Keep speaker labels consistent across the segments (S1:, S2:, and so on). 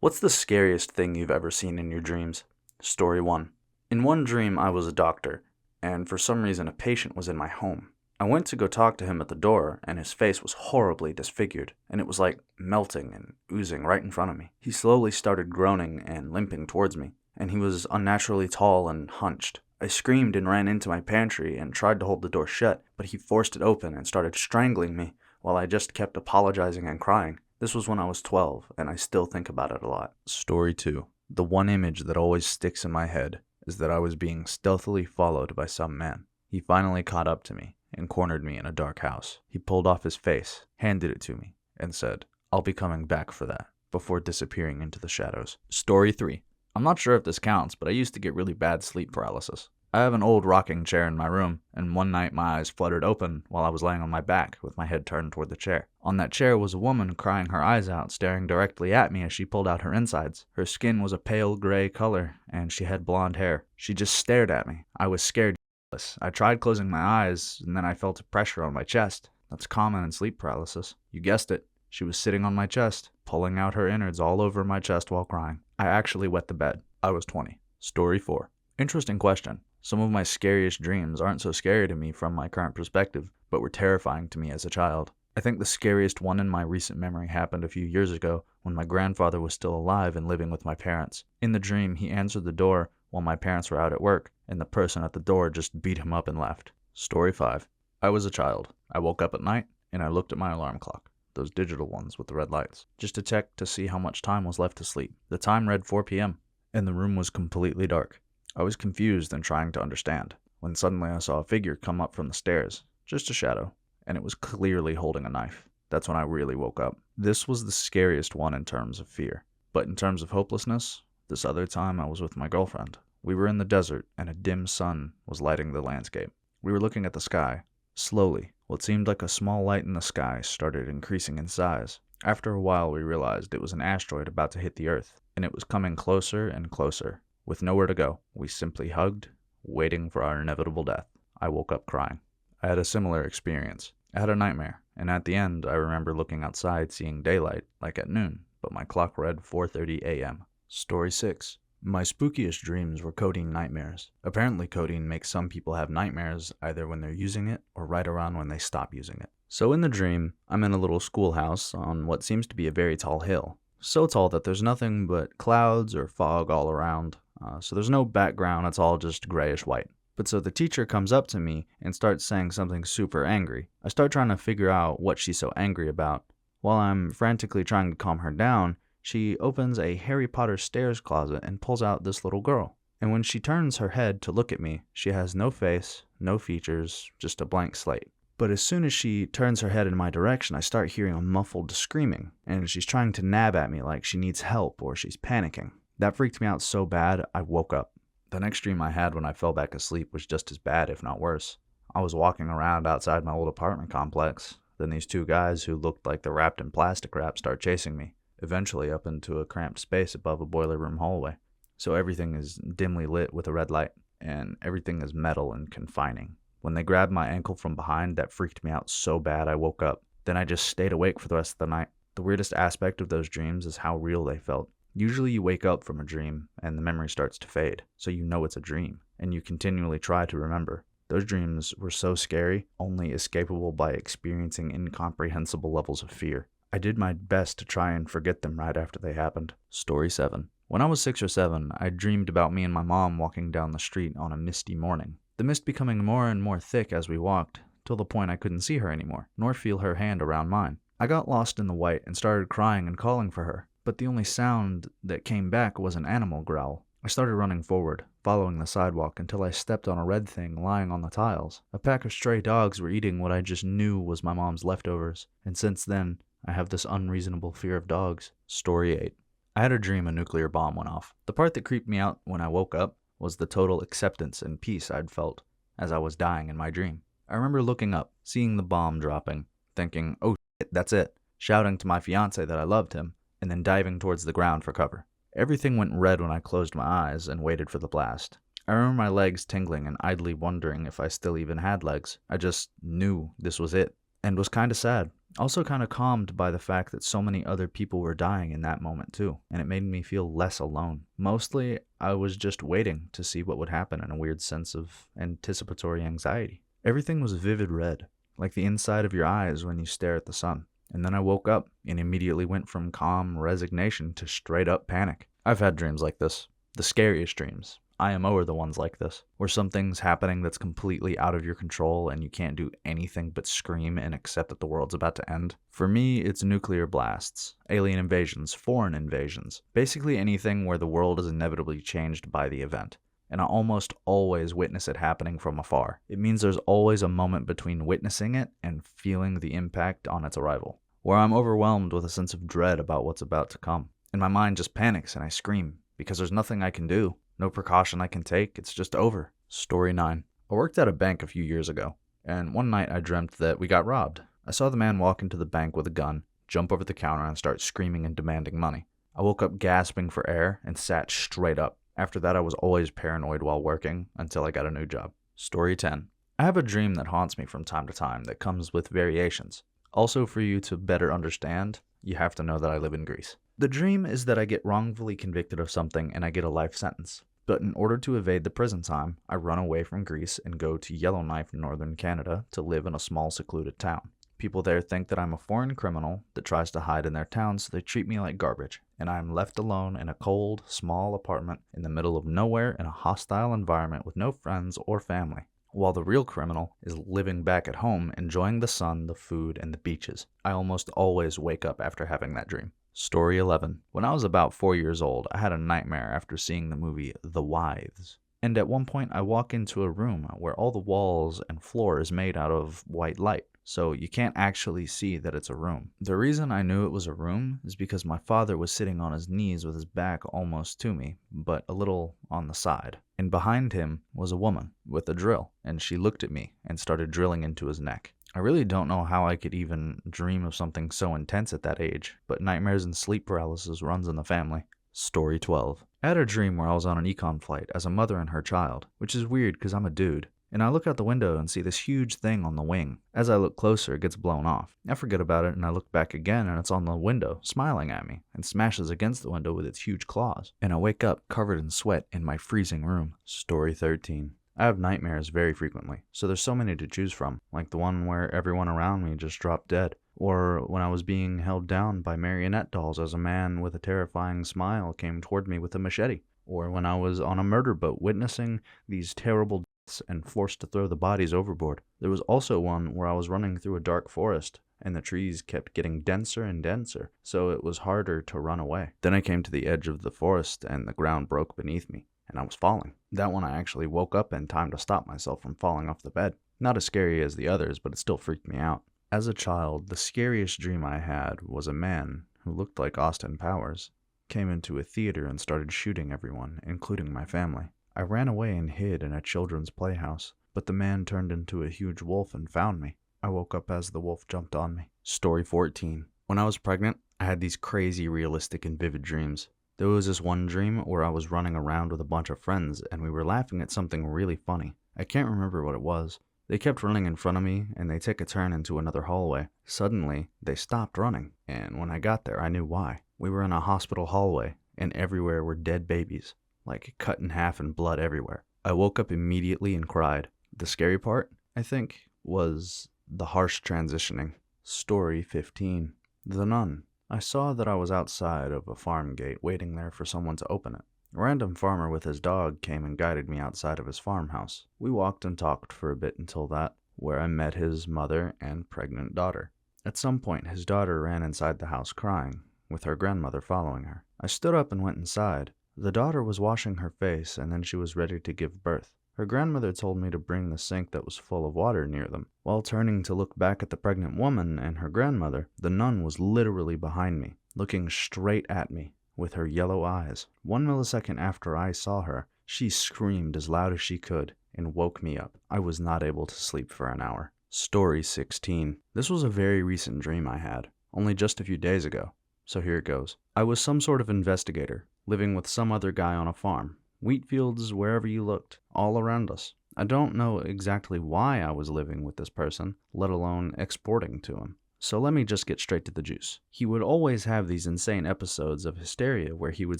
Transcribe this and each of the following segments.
S1: What's the scariest thing you've ever seen in your dreams? Story 1. In one dream, I was a doctor, and for some reason, a patient was in my home. I went to go talk to him at the door, and his face was horribly disfigured, and it was like melting and oozing right in front of me. He slowly started groaning and limping towards me, and he was unnaturally tall and hunched. I screamed and ran into my pantry and tried to hold the door shut, but he forced it open and started strangling me while I just kept apologizing and crying. This was when I was 12, and I still think about it a lot. Story 2. The one image that always sticks in my head is that I was being stealthily followed by some man. He finally caught up to me and cornered me in a dark house. He pulled off his face, handed it to me, and said, "I'll be coming back for that," before disappearing into the shadows. Story 3. I'm not sure if this counts, but I used to get really bad sleep paralysis. I have an old rocking chair in my room, and one night my eyes fluttered open while I was laying on my back with my head turned toward the chair. On that chair was a woman crying her eyes out, staring directly at me as she pulled out her insides. Her skin was a pale gray color, and she had blonde hair. She just stared at me. I was scared shitless. I tried closing my eyes, and then I felt a pressure on my chest. That's common in sleep paralysis. You guessed it. She was sitting on my chest, pulling out her innards all over my chest while crying. I actually wet the bed. I was 20. Story 4. Interesting question. Some of my scariest dreams aren't so scary to me from my current perspective, but were terrifying to me as a child. I think the scariest one in my recent memory happened a few years ago when my grandfather was still alive and living with my parents. In the dream, he answered the door while my parents were out at work, and the person at the door just beat him up and left. Story 5. I was a child. I woke up at night, and I looked at my alarm clock, those digital ones with the red lights, just to check to see how much time was left to sleep. The time read 4 p.m., and the room was completely dark. I was confused and trying to understand, when suddenly I saw a figure come up from the stairs, just a shadow, and it was clearly holding a knife. That's when I really woke up. This was the scariest one in terms of fear. But in terms of hopelessness, this other time I was with my girlfriend. We were in the desert, and a dim sun was lighting the landscape. We were looking at the sky. Slowly, what seemed like a small light in the sky started increasing in size. After a while, we realized it was an asteroid about to hit the Earth, and it was coming closer and closer. With nowhere to go, we simply hugged, waiting for our inevitable death. I woke up crying. I had a similar experience. I had a nightmare, and at the end, I remember looking outside seeing daylight, like at noon, but my clock read 4:30 a.m. Story 6. My spookiest dreams were codeine nightmares. Apparently codeine makes some people have nightmares either when they're using it or right around when they stop using it. So in the dream, I'm in a little schoolhouse on what seems to be a very tall hill. So tall that there's nothing but clouds or fog all around. So there's no background, it's all just grayish white. But so the teacher comes up to me and starts saying something super angry. I start trying to figure out what she's so angry about. While I'm frantically trying to calm her down, she opens a Harry Potter stairs closet and pulls out this little girl. And when she turns her head to look at me, she has no face, no features, just a blank slate. But as soon as she turns her head in my direction, I start hearing a muffled screaming, and she's trying to nab at me like she needs help or she's panicking. That freaked me out so bad, I woke up. The next dream I had when I fell back asleep was just as bad, if not worse. I was walking around outside my old apartment complex. Then these two guys who looked like they're wrapped in plastic wrap start chasing me, eventually up into a cramped space above a boiler room hallway. So everything is dimly lit with a red light, and everything is metal and confining. When they grabbed my ankle from behind, that freaked me out so bad I woke up. Then I just stayed awake for the rest of the night. The weirdest aspect of those dreams is how real they felt. Usually you wake up from a dream and the memory starts to fade, so you know it's a dream, and you continually try to remember. Those dreams were so scary, only escapable by experiencing incomprehensible levels of fear. I did my best to try and forget them right after they happened. Story 7. When I was 6 or 7, I dreamed about me and my mom walking down the street on a misty morning. The mist becoming more and more thick as we walked, till the point I couldn't see her anymore, nor feel her hand around mine. I got lost in the white and started crying and calling for her. But the only sound that came back was an animal growl. I started running forward, following the sidewalk until I stepped on a red thing lying on the tiles. A pack of stray dogs were eating what I just knew was my mom's leftovers, and since then, I have this unreasonable fear of dogs. Story 8. I had a dream a nuclear bomb went off. The part that creeped me out when I woke up was the total acceptance and peace I'd felt as I was dying in my dream. I remember looking up, seeing the bomb dropping, thinking, "Oh shit, that's it," shouting to my fiancé that I loved him, and then diving towards the ground for cover. Everything went red when I closed my eyes and waited for the blast. I remember my legs tingling and idly wondering if I still even had legs. I just knew this was it, and was kinda sad. Also kind of calmed by the fact that so many other people were dying in that moment too, and it made me feel less alone. Mostly, I was just waiting to see what would happen in a weird sense of anticipatory anxiety. Everything was vivid red, like the inside of your eyes when you stare at the sun. And then I woke up and immediately went from calm resignation to straight up panic. I've had dreams like this. The scariest dreams. IMO are the ones like this, where something's happening that's completely out of your control and you can't do anything but scream and accept that the world's about to end. For me, it's nuclear blasts, alien invasions, foreign invasions, basically anything where the world is inevitably changed by the event. And I almost always witness it happening from afar. It means there's always a moment between witnessing it and feeling the impact on its arrival, where I'm overwhelmed with a sense of dread about what's about to come. And my mind just panics and I scream, because there's nothing I can do. No precaution I can take, it's just over. Story 9. I worked at a bank a few years ago, and one night I dreamt that we got robbed. I saw the man walk into the bank with a gun, jump over the counter, and start screaming and demanding money. I woke up gasping for air and sat straight up. After that, I was always paranoid while working until I got a new job. Story 10. I have a dream that haunts me from time to time that comes with variations. Also, for you to better understand, you have to know that I live in Greece. The dream is that I get wrongfully convicted of something and I get a life sentence. But in order to evade the prison time, I run away from Greece and go to Yellowknife, northern Canada, to live in a small secluded town. People there think that I'm a foreign criminal that tries to hide in their town, so they treat me like garbage, and I am left alone in a cold, small apartment in the middle of nowhere in a hostile environment with no friends or family, while the real criminal is living back at home, enjoying the sun, the food, and the beaches. I almost always wake up after having that dream. Story 11. When I was about 4 years old, I had a nightmare after seeing the movie The Wives. And at one point, I walk into a room where all the walls and floor is made out of white light, so you can't actually see that it's a room. The reason I knew it was a room is because my father was sitting on his knees with his back almost to me, but a little on the side. And behind him was a woman with a drill, and she looked at me and started drilling into his neck. I really don't know how I could even dream of something so intense at that age, but nightmares and sleep paralysis runs in the family. Story 12. I had a dream where I was on an econ flight as a mother and her child, which is weird because I'm a dude. And I look out the window and see this huge thing on the wing. As I look closer, it gets blown off. I forget about it and I look back again and it's on the window, smiling at me, and smashes against the window with its huge claws. And I wake up covered in sweat in my freezing room. Story 13. I have nightmares very frequently, so there's so many to choose from, like the one where everyone around me just dropped dead, or when I was being held down by marionette dolls as a man with a terrifying smile came toward me with a machete, or when I was on a murder boat witnessing these terrible deaths and forced to throw the bodies overboard. There was also one where I was running through a dark forest, and the trees kept getting denser and denser, so it was harder to run away. Then I came to the edge of the forest, and the ground broke beneath me, and I was falling. That one I actually woke up in time to stop myself from falling off the bed. Not as scary as the others, but it still freaked me out. As a child, the scariest dream I had was a man who looked like Austin Powers came into a theater and started shooting everyone, including my family. I ran away and hid in a children's playhouse, but the man turned into a huge wolf and found me. I woke up as the wolf jumped on me. Story 14. When I was pregnant, I had these crazy, realistic, and vivid dreams. There was this one dream where I was running around with a bunch of friends and we were laughing at something really funny. I can't remember what it was. They kept running in front of me and they took a turn into another hallway. Suddenly, they stopped running, and when I got there, I knew why. We were in a hospital hallway and everywhere were dead babies, like cut in half and blood everywhere. I woke up immediately and cried. The scary part, I think, was the harsh transitioning. Story 15. The Nun. I saw that I was outside of a farm gate waiting there for someone to open it. A random farmer with his dog came and guided me outside of his farmhouse. We walked and talked for a bit until that, where I met his mother and pregnant daughter. At some point, his daughter ran inside the house crying, with her grandmother following her. I stood up and went inside. The daughter was washing her face and then she was ready to give birth. Her grandmother told me to bring the sink that was full of water near them. While turning to look back at the pregnant woman and her grandmother, the nun was literally behind me, looking straight at me with her yellow eyes. 1 millisecond after I saw her, she screamed as loud as she could and woke me up. I was not able to sleep for an hour. Story 16. This was a very recent dream I had, only just a few days ago. So here it goes. I was some sort of investigator, living with some other guy on a farm. Wheat fields wherever you looked, all around us. I don't know exactly why I was living with this person, let alone exporting to him. So let me just get straight to the juice. He would always have these insane episodes of hysteria where he would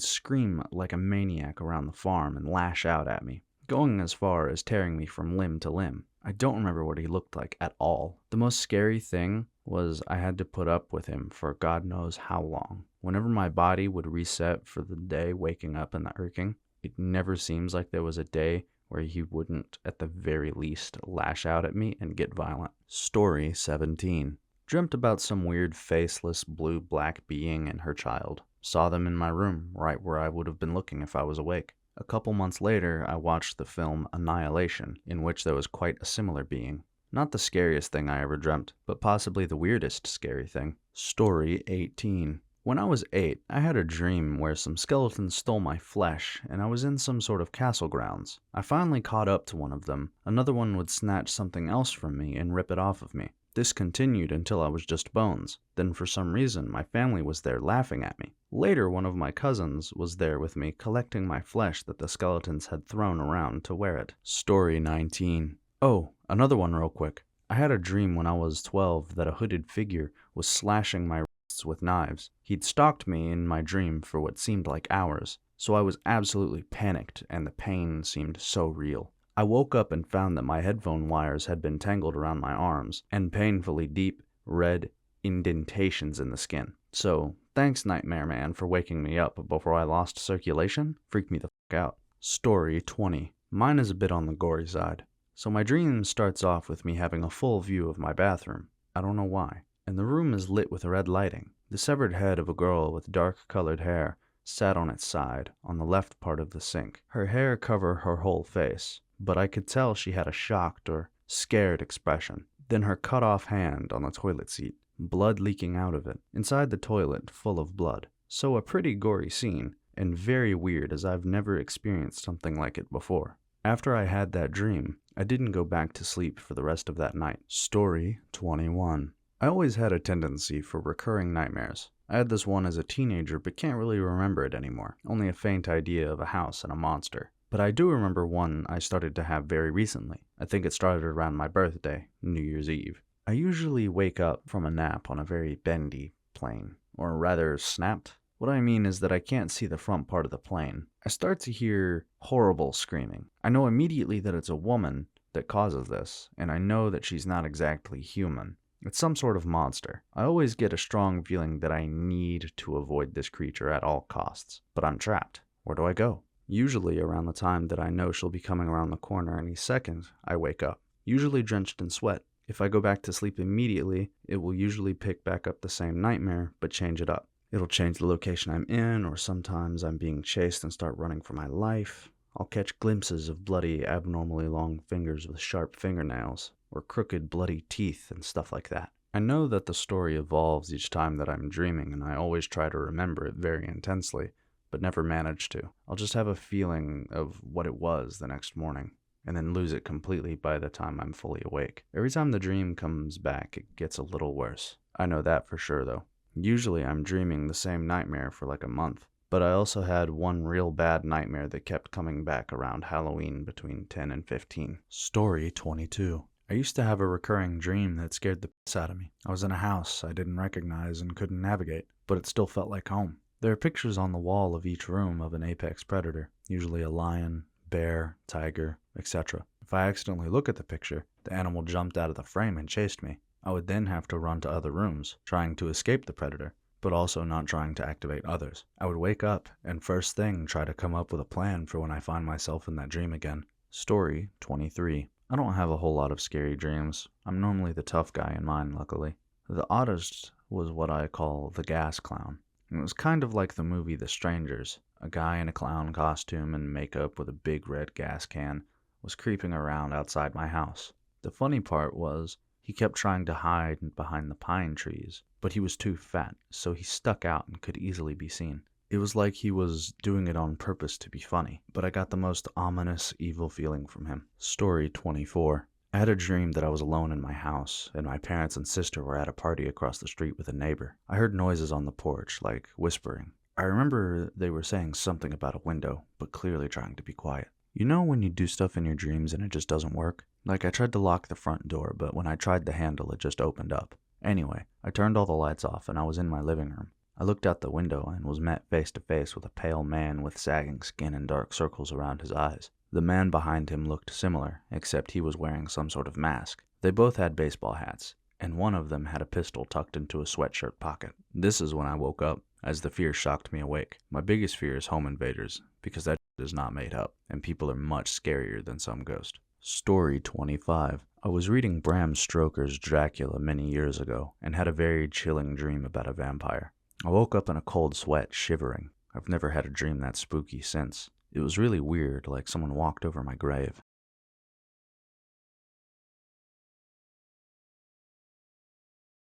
S1: scream like a maniac around the farm and lash out at me, going as far as tearing me from limb to limb. I don't remember what he looked like at all. The most scary thing was I had to put up with him for God knows how long. Whenever my body would reset for the day waking up in the irking, it never seems like there was a day where he wouldn't, at the very least, lash out at me and get violent. Story 17. Dreamt about some weird faceless blue-black being and her child. Saw them in my room, right where I would have been looking if I was awake. A couple months later, I watched the film Annihilation, in which there was quite a similar being. Not the scariest thing I ever dreamt, but possibly the weirdest scary thing. Story 18. When I was 8, I had a dream where some skeletons stole my flesh, and I was in some sort of castle grounds. I finally caught up to one of them. Another one would snatch something else from me and rip it off of me. This continued until I was just bones. Then for some reason, my family was there laughing at me. Later, one of my cousins was there with me collecting my flesh that the skeletons had thrown around to wear it. Story 19. Oh, another one real quick. I had a dream when I was 12 that a hooded figure was slashing my wrists with knives. He'd stalked me in my dream for what seemed like hours, so I was absolutely panicked and the pain seemed so real. I woke up and found that my headphone wires had been tangled around my arms, and painfully deep, red indentations in the skin. So, thanks Nightmare Man for waking me up before I lost circulation. Freaked me the fuck out. Story 20. Mine is a bit on the gory side. So my dream starts off with me having a full view of my bathroom. I don't know why. And the room is lit with red lighting. The severed head of a girl with dark-colored hair sat on its side, on the left part of the sink. Her hair covered her whole face, but I could tell she had a shocked or scared expression. Then her cut-off hand on the toilet seat, blood leaking out of it. Inside the toilet, full of blood. So a pretty gory scene, and very weird as I've never experienced something like it before. After I had that dream, I didn't go back to sleep for the rest of that night. Story 21. I always had a tendency for recurring nightmares. I had this one as a teenager but can't really remember it anymore, only a faint idea of a house and a monster. But I do remember one I started to have very recently. I think it started around my birthday, New Year's Eve. I usually wake up from a nap on a very bendy plane, or rather snapped. What I mean is that I can't see the front part of the plane. I start to hear horrible screaming. I know immediately that it's a woman that causes this, and I know that she's not exactly human. It's some sort of monster. I always get a strong feeling that I need to avoid this creature at all costs, but I'm trapped. Where do I go? Usually around the time that I know she'll be coming around the corner any second, I wake up, usually drenched in sweat. If I go back to sleep immediately, it will usually pick back up the same nightmare, but change it up. It'll change the location I'm in, or sometimes I'm being chased and start running for my life. I'll catch glimpses of bloody, abnormally long fingers with sharp fingernails, or crooked, bloody teeth and stuff like that. I know that the story evolves each time that I'm dreaming, and I always try to remember it very intensely, but never manage to. I'll just have a feeling of what it was the next morning, and then lose it completely by the time I'm fully awake. Every time the dream comes back, it gets a little worse. I know that for sure, though. Usually I'm dreaming the same nightmare for like a month, but I also had one real bad nightmare that kept coming back around Halloween between 10 and 15. Story 22. I used to have a recurring dream that scared the piss out of me. I was in a house I didn't recognize and couldn't navigate, but it still felt like home. There are pictures on the wall of each room of an apex predator, usually a lion, bear, tiger, etc. If I accidentally look at the picture, the animal jumped out of the frame and chased me. I would then have to run to other rooms, trying to escape the predator, but also not trying to activate others. I would wake up and first thing try to come up with a plan for when I find myself in that dream again. Story 23. I don't have a whole lot of scary dreams. I'm normally the tough guy in mine, luckily. The oddest was what I call the gas clown. It was kind of like the movie The Strangers. A guy in a clown costume and makeup with a big red gas can was creeping around outside my house. The funny part was, he kept trying to hide behind the pine trees, but he was too fat, so he stuck out and could easily be seen. It was like he was doing it on purpose to be funny, but I got the most ominous, evil feeling from him. Story 24. I had a dream that I was alone in my house, and my parents and sister were at a party across the street with a neighbor. I heard noises on the porch, like whispering. I remember they were saying something about a window, but clearly trying to be quiet. You know when you do stuff in your dreams and it just doesn't work? Like I tried to lock the front door, but when I tried the handle, it just opened up. Anyway, I turned all the lights off and I was in my living room. I looked out the window and was met face to face with a pale man with sagging skin and dark circles around his eyes. The man behind him looked similar, except he was wearing some sort of mask. They both had baseball hats, and one of them had a pistol tucked into a sweatshirt pocket. This is when I woke up, as the fear shocked me awake. My biggest fear is home invaders, because that is not made up, and people are much scarier than some ghosts. Story 25. I was reading Bram Stoker's Dracula many years ago, and had a very chilling dream about a vampire. I woke up in a cold sweat, shivering. I've never had a dream that spooky since. It was really weird, like someone walked over my grave.